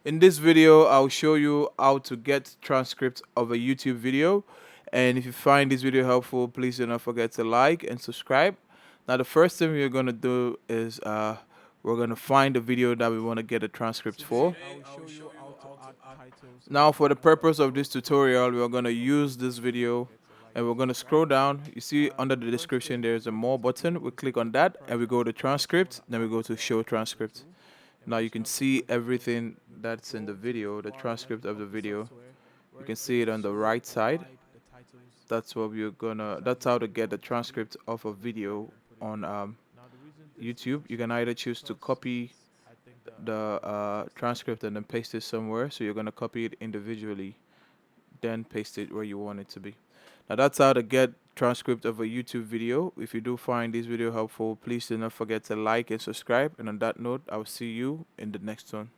In this video, I'll show you how to get transcripts of a YouTube video. And if you find this video helpful, please do not forget to like and subscribe. Now, the first thing we're going to do is we're going to find the video that we want to get a transcript for. Now, for the purpose of this tutorial, we're going to use this video and we're going to scroll down. You see under the description, there's a more button. We click on that and we go to transcript. Then we go to show transcript. Now you can see everything that's in the video, the transcript of the video. You can see it on the right side. That's how to get the transcript of a video on YouTube. You can either choose to copy the transcript and then paste it somewhere. So you're gonna copy it individually, then paste it where you want it to be. Now that's how to get transcript of a YouTube video. If you do find this video helpful, please do not forget to like and subscribe. And on that note, I'll see you in the next one.